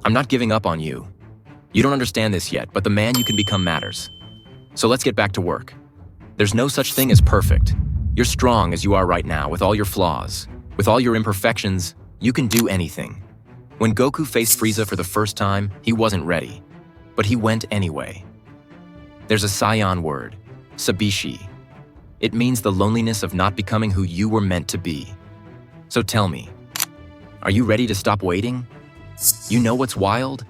I'm not giving up on you. You don't understand this yet, but the man you can become matters. So let's get back to work. There's no such thing as perfect. You're strong as you are right now, with all your flaws. With all your imperfections, you can do anything. When Goku faced Frieza for the first time, he wasn't ready. But he went anyway. There's a Saiyan word, sabishi. It means the loneliness of not becoming who you were meant to be. So tell me, are you ready to stop waiting? You know what's wild?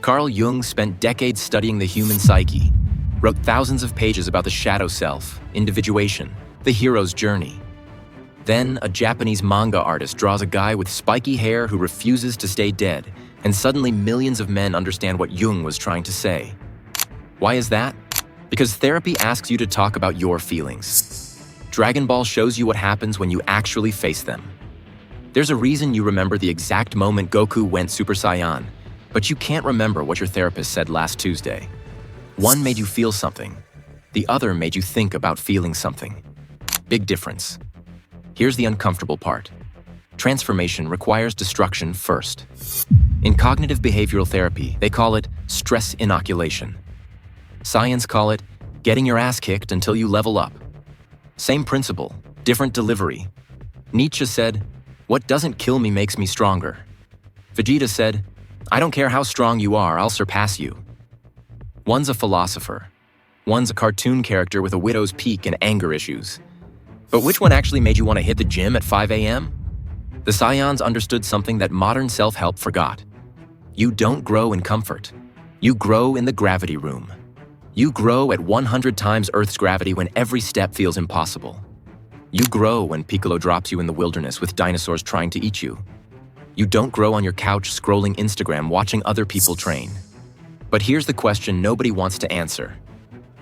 Carl Jung spent decades studying the human psyche, wrote thousands of pages about the shadow self, individuation, the hero's journey. Then, a Japanese manga artist draws a guy with spiky hair who refuses to stay dead, and suddenly millions of men understand what Jung was trying to say. Why is that? Because therapy asks you to talk about your feelings. Dragon Ball shows you what happens when you actually face them. There's a reason you remember the exact moment Goku went Super Saiyan, but you can't remember what your therapist said last Tuesday. One made you feel something. The other made you think about feeling something. Big difference. Here's the uncomfortable part. Transformation requires destruction first. In cognitive behavioral therapy, they call it stress inoculation. Science call it getting your ass kicked until you level up. Same principle, different delivery. Nietzsche said, "What doesn't kill me makes me stronger." Vegeta said, "I don't care how strong you are, I'll surpass you." One's a philosopher. One's a cartoon character with a widow's peak and anger issues. But which one actually made you want to hit the gym at 5 a.m.? The Saiyans understood something that modern self-help forgot. You don't grow in comfort. You grow in the gravity room. You grow at 100 times Earth's gravity when every step feels impossible. You grow when Piccolo drops you in the wilderness with dinosaurs trying to eat you. You don't grow on your couch scrolling Instagram watching other people train. But here's the question nobody wants to answer.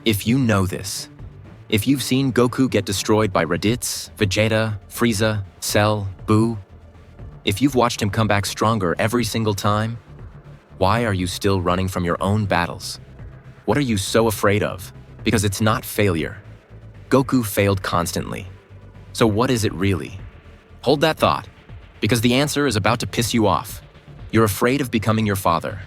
If you know this, if you've seen Goku get destroyed by Raditz, Vegeta, Frieza, Cell, Buu, if you've watched him come back stronger every single time, why are you still running from your own battles? What are you so afraid of? Because it's not failure. Goku failed constantly. So what is it really? Hold that thought, because the answer is about to piss you off. You're afraid of becoming your father.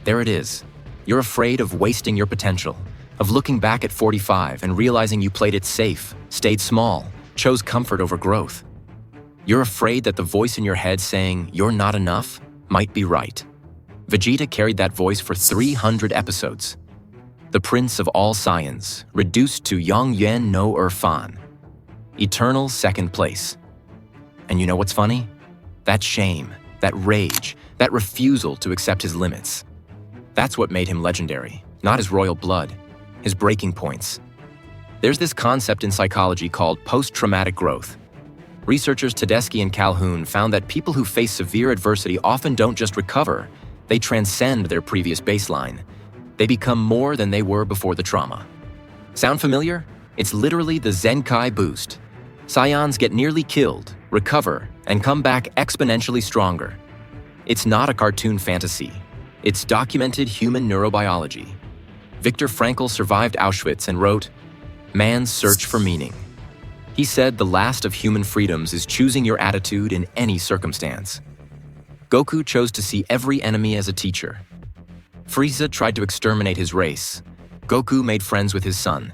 There it is. You're afraid of wasting your potential, of looking back at 45 and realizing you played it safe, stayed small, chose comfort over growth. You're afraid that the voice in your head saying you're not enough might be right. Vegeta carried that voice for 300 episodes. The prince of all Saiyans, reduced to Yang Yuan no Fan. Eternal second place. And you know what's funny? That shame, that rage, that refusal to accept his limits. That's what made him legendary, not his royal blood, his breaking points. There's this concept in psychology called post-traumatic growth. Researchers Tedeschi and Calhoun found that people who face severe adversity often don't just recover, they transcend their previous baseline. They become more than they were before the trauma. Sound familiar? It's literally the Zenkai boost. Saiyans get nearly killed, recover, and come back exponentially stronger. It's not a cartoon fantasy. It's documented human neurobiology. Viktor Frankl survived Auschwitz and wrote, "Man's search for meaning." He said the last of human freedoms is choosing your attitude in any circumstance. Goku chose to see every enemy as a teacher. Frieza tried to exterminate his race. Goku made friends with his son.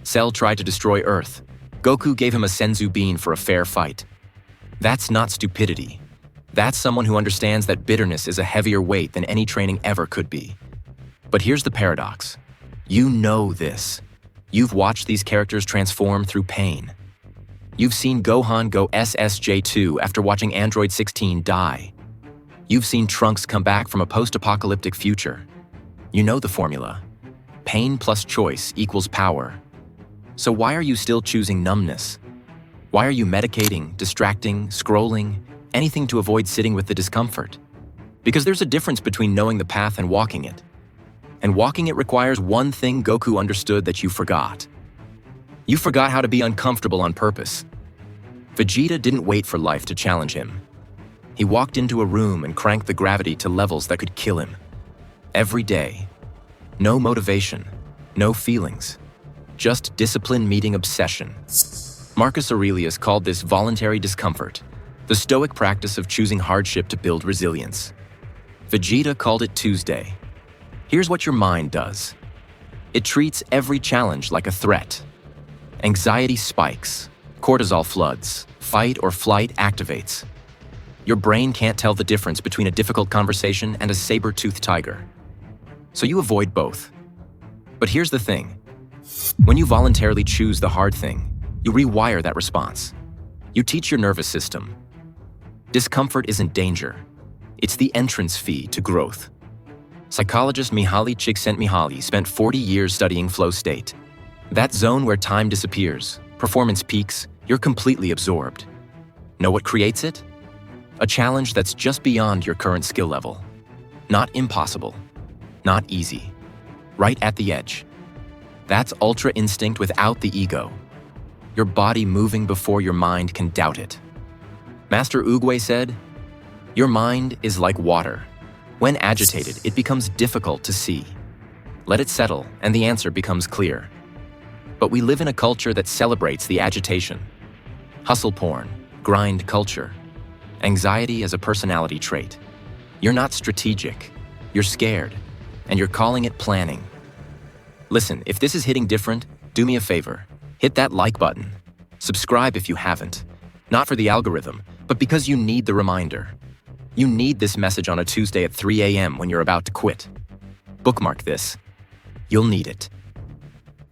Cell tried to destroy Earth. Goku gave him a senzu bean for a fair fight. That's not stupidity. That's someone who understands that bitterness is a heavier weight than any training ever could be. But here's the paradox. You know this. You've watched these characters transform through pain. You've seen Gohan go SSJ2 after watching Android 16 die. You've seen Trunks come back from a post-apocalyptic future. You know the formula. Pain plus choice equals power. So why are you still choosing numbness? Why are you medicating, distracting, scrolling, anything to avoid sitting with the discomfort? Because there's a difference between knowing the path and walking it. And walking it requires one thing Goku understood that you forgot. You forgot how to be uncomfortable on purpose. Vegeta didn't wait for life to challenge him. He walked into a room and cranked the gravity to levels that could kill him. Every day. No motivation, no feelings. Just discipline meeting obsession. Marcus Aurelius called this voluntary discomfort, the Stoic practice of choosing hardship to build resilience. Vegeta called it Tuesday. Here's what your mind does. It treats every challenge like a threat. Anxiety spikes, cortisol floods, fight or flight activates. Your brain can't tell the difference between a difficult conversation and a saber-toothed tiger. So you avoid both. But here's the thing. When you voluntarily choose the hard thing, you rewire that response. You teach your nervous system. Discomfort isn't danger. It's the entrance fee to growth. Psychologist Mihaly Csikszentmihalyi spent 40 years studying flow state. That zone where time disappears, performance peaks, you're completely absorbed. Know what creates it? A challenge that's just beyond your current skill level. Not impossible. Not easy. Right at the edge. That's ultra instinct without the ego. Your body moving before your mind can doubt it. Master Oogway said, "Your mind is like water. When agitated, it becomes difficult to see. Let it settle, and the answer becomes clear." But we live in a culture that celebrates the agitation. Hustle porn, grind culture, anxiety as a personality trait. You're not strategic, you're scared, and you're calling it planning. Listen, if this is hitting different, do me a favor. Hit that like button. Subscribe if you haven't. Not for the algorithm, but because you need the reminder. You need this message on a Tuesday at 3 a.m. when you're about to quit. Bookmark this. You'll need it.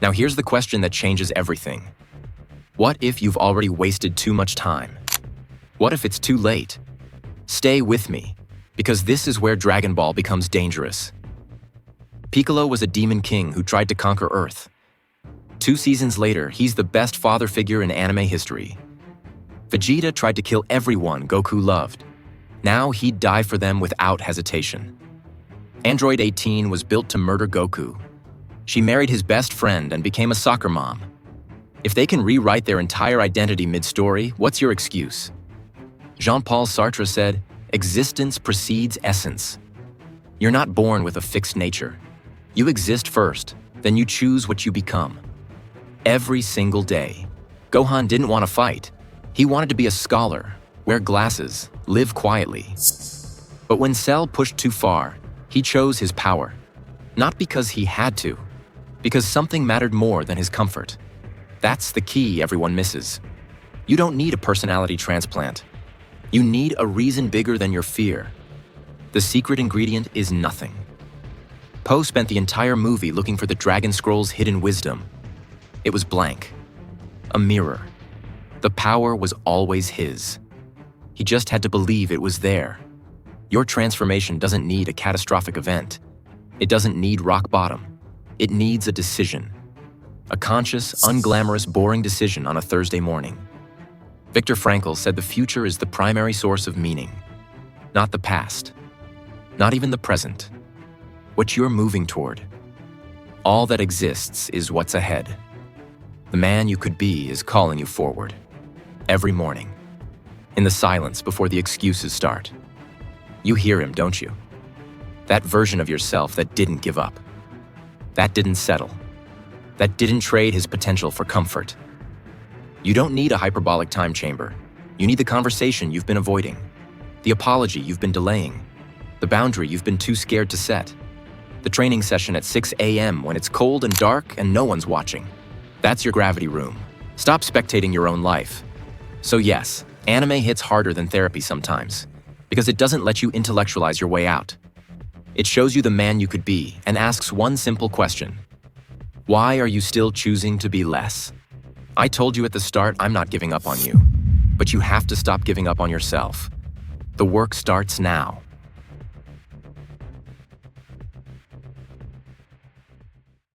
Now here's the question that changes everything. What if you've already wasted too much time? What if it's too late? Stay with me, because this is where Dragon Ball becomes dangerous. Piccolo was a demon king who tried to conquer Earth. 2 seasons later, he's the best father figure in anime history. Vegeta tried to kill everyone Goku loved. Now he'd die for them without hesitation. Android 18 was built to murder Goku. She married his best friend and became a soccer mom. If they can rewrite their entire identity mid-story, what's your excuse? Jean-Paul Sartre said, "Existence precedes essence." You're not born with a fixed nature. You exist first, then you choose what you become. Every single day. Gohan didn't want to fight. He wanted to be a scholar, wear glasses, live quietly. But when Cell pushed too far, he chose his power. Not because he had to, because something mattered more than his comfort. That's the key everyone misses. You don't need a personality transplant. You need a reason bigger than your fear. The secret ingredient is nothing. Poe spent the entire movie looking for the Dragon Scroll's hidden wisdom. It was blank. A mirror. The power was always his. He just had to believe it was there. Your transformation doesn't need a catastrophic event. It doesn't need rock bottom. It needs a decision. A conscious, unglamorous, boring decision on a Thursday morning. Viktor Frankl said the future is the primary source of meaning, not the past, not even the present. What you're moving toward. All that exists is what's ahead. The man you could be is calling you forward. Every morning. In the silence before the excuses start. You hear him, don't you? That version of yourself that didn't give up. That didn't settle. That didn't trade his potential for comfort. You don't need a hyperbolic time chamber. You need the conversation you've been avoiding. The apology you've been delaying. The boundary you've been too scared to set. The training session at 6 a.m. when it's cold and dark and no one's watching. That's your gravity room. Stop spectating your own life. So yes, anime hits harder than therapy sometimes, because it doesn't let you intellectualize your way out. It shows you the man you could be and asks one simple question. Why are you still choosing to be less? I told you at the start I'm not giving up on you, but you have to stop giving up on yourself. The work starts now.